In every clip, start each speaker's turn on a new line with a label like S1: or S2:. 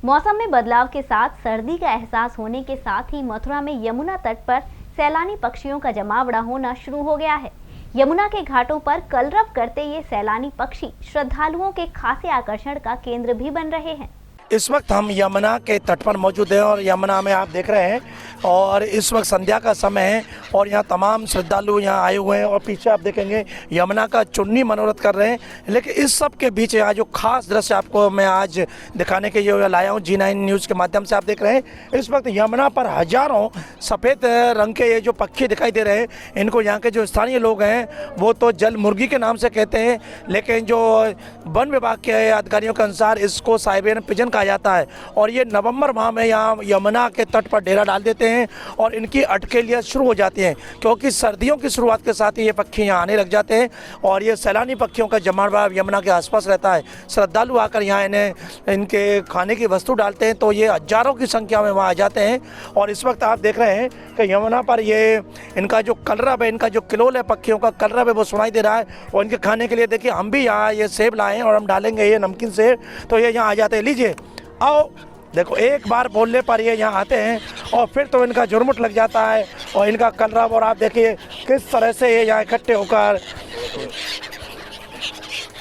S1: मौसम में बदलाव के साथ सर्दी का एहसास होने के साथ ही मथुरा में यमुना तट पर सैलानी पक्षियों का जमावड़ा होना शुरू हो गया है। यमुना के घाटों पर कलरव करते ये सैलानी पक्षी श्रद्धालुओं के खासे आकर्षण का केंद्र भी बन रहे हैं।
S2: इस वक्त हम यमुना के तट पर मौजूद हैं और यमुना में आप देख रहे हैं और इस वक्त संध्या का समय है और यहाँ तमाम श्रद्धालु यहाँ आए हुए हैं और पीछे आप देखेंगे यमुना का चुन्नी मनोरथ कर रहे हैं। लेकिन इस सब के बीच यहाँ जो खास दृश्य आपको मैं आज दिखाने के लिए लाया हूँ G9 न्यूज़ के माध्यम से। आप देख रहे हैं इस वक्त यमुना पर हजारों सफ़ेद रंग के ये जो पक्षी दिखाई दे रहे हैं, इनको यहाँ के जो स्थानीय लोग हैं वो तो जल मुर्गी के नाम से कहते हैं, लेकिन जो वन विभाग के अधिकारियों के अनुसार इसको साइबेरियन पिजन कहा जाता है। और ये नवंबर माह में यहाँ यमुना के तट पर डेरा डाल देते हैं और इनकी अटकेलियाँ शुरू हो जाती हैं, क्योंकि सर्दियों की शुरुआत के साथ ही ये पक्षी यहाँ आने लग जाते हैं और ये सैलानी पक्षियों का जमावड़ा यमुना के आसपास रहता है। श्रद्धालु आकर यहाँ इन्हें इनके खाने की वस्तु डालते हैं तो ये हजारों की संख्या में वहाँ आ जाते हैं। और इस वक्त आप देख रहे हैं कि यमुना पर ये इनका जो कलरव है, इनका जो किलोल है, पक्षियों का कलरव है, वो सुनाई दे रहा है। और इनके खाने के लिए देखिए हम भी यहाँ ये सेब लाए हैं और हम डालेंगे ये नमकीन सेब, तो ये यहाँ आ जाते हैं। लीजिए आओ, देखो एक बार बोलने पर ये यहाँ आते हैं और फिर तो इनका झुरमुट लग जाता है और इनका कलरव। और आप देखिए किस तरह से ये यहाँ इकट्ठे होकर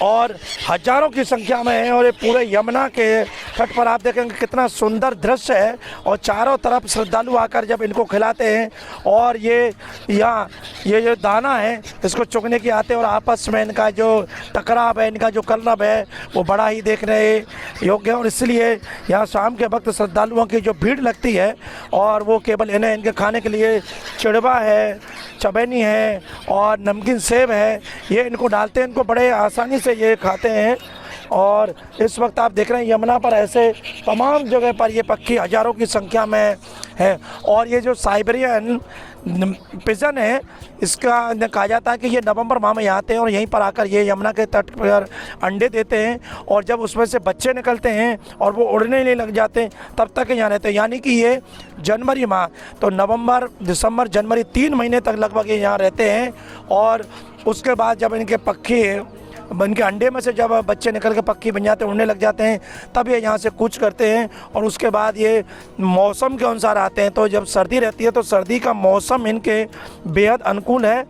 S2: और हजारों की संख्या में है और ये पूरे यमुना के तट पर आप देखेंगे कितना सुंदर दृश्य है। और चारों तरफ श्रद्धालु आकर जब इनको खिलाते हैं और ये यहाँ ये जो दाना है इसको चुगने के आते हैं और आपस में इनका जो टकराव है, इनका जो कलरव है वो बड़ा ही देखने योग्य है। और इसलिए यहाँ शाम के वक्त श्रद्धालुओं की जो भीड़ लगती है और वो केवल इन्हें इनके खाने के लिए चिड़वा है, चबैनी है और नमकीन सेब है, ये इनको डालते हैं। इनको बड़े आसानी से ये खाते हैं। और इस वक्त आप देख रहे हैं यमुना पर ऐसे तमाम जगह पर ये पक्षी हजारों की संख्या में है। और ये जो साइबेरियन पिजन है, इसका कहा जाता है कि ये नवंबर माह में आते हैं और यहीं पर आकर ये यमुना के तट पर अंडे देते हैं और जब उसमें से बच्चे निकलते हैं और वो उड़ने नहीं लग जाते तब तक यहाँ रहते हैं। यानी कि ये जनवरी माह, तो नवंबर, दिसंबर, जनवरी 3 महीने तक लगभग ये यहाँ रहते हैं। और उसके बाद जब इनके पक्षी इनके अंडे में से जब बच्चे निकल के पक्षी बन जाते हैं, उड़ने लग जाते हैं, तब ये यहाँ से कूच करते हैं। और उसके बाद ये मौसम के अनुसार आते हैं। तो जब सर्दी रहती है तो सर्दी का मौसम इनके बेहद अनुकूल है।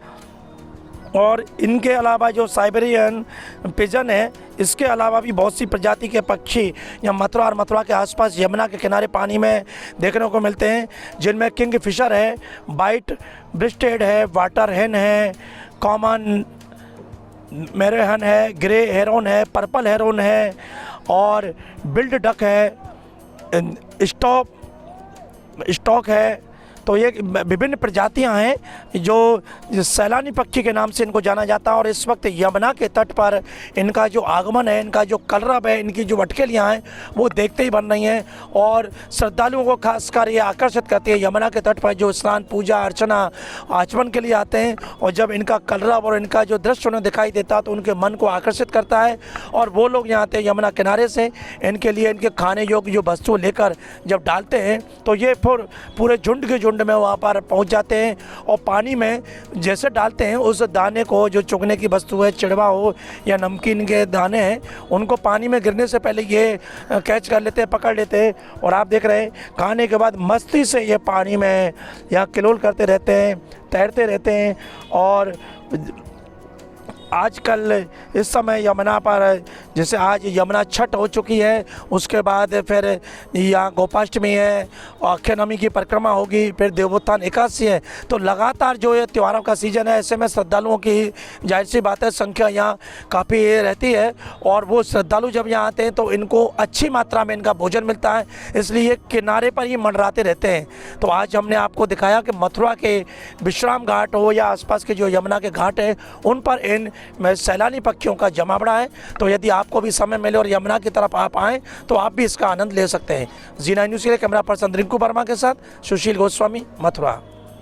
S2: और इनके अलावा जो साइबेरियन पिजन है, इसके अलावा भी बहुत सी प्रजाति के पक्षी यहाँ मथुरा और मथुरा के आसपास यमुना के किनारे पानी में देखने को मिलते हैं, जिनमें किंग फिशर है, वाइट ब्रेस्टेड है, वाटर हेन है, कॉमन मेरेहन है, ग्रे हेरोन है, पर्पल हेरोन है और बिल्ड डक है, स्टॉक है। तो ये विभिन्न प्रजातियां हैं जो सैलानी पक्षी के नाम से इनको जाना जाता है। और इस वक्त यमुना के तट पर इनका जो आगमन है, इनका जो कलरव है, इनकी जो अटकेलियां हैं वो देखते ही बन रही हैं और श्रद्धालुओं को खासकर ये आकर्षित करती है। यमुना के तट पर जो स्नान, पूजा अर्चना, आचमन के लिए आते हैं और जब इनका कलरव और इनका जो दृश्य उन्हें दिखाई देता है तो उनके मन को आकर्षित करता है और वो लोग यहाँ आते हैं यमुना किनारे से इनके लिए इनके खाने योग्य जो वस्तु लेकर जब डालते हैं तो ये फिर पूरे झुंड के झुंड में वहाँ पर पहुँच जाते हैं और पानी में जैसे डालते हैं उस दाने को, जो चुगने की वस्तु है, चिड़वा हो या नमकीन के दाने हैं, उनको पानी में गिरने से पहले ये कैच कर लेते हैं, पकड़ लेते हैं। और आप देख रहे हैं खाने के बाद मस्ती से ये पानी में यहाँ किलोल करते रहते हैं, तैरते रहते हैं। और आजकल इस समय यमुना पर जैसे आज यमुना छठ हो चुकी है, उसके बाद फिर यहाँ गोपाष्टमी है और अक्षय नवमी की परिक्रमा होगी, फिर देवोत्थान एकादशी है। तो लगातार जो ये त्योहारों का सीज़न है, ऐसे में श्रद्धालुओं की जाहिर सी बात है संख्या यहाँ काफ़ी रहती है। और वो श्रद्धालु जब यहाँ आते हैं तो इनको अच्छी मात्रा में इनका भोजन मिलता है, इसलिए किनारे पर ही मंडराते रहते हैं। तो आज हमने आपको दिखाया कि मथुरा के विश्राम घाट हो या आसपास के जो यमुना के घाट हैं उन पर इन सैलानी पक्षियों का जमावड़ा है। तो यदि आपको भी समय मिले और यमुना की तरफ आप आएँ तो आप भी इसका आनंद ले सकते हैं। G9 न्यूज़ के लिए कैमरा पर्सन रिंकू वर्मा के साथ सुशील गोस्वामी, मथुरा।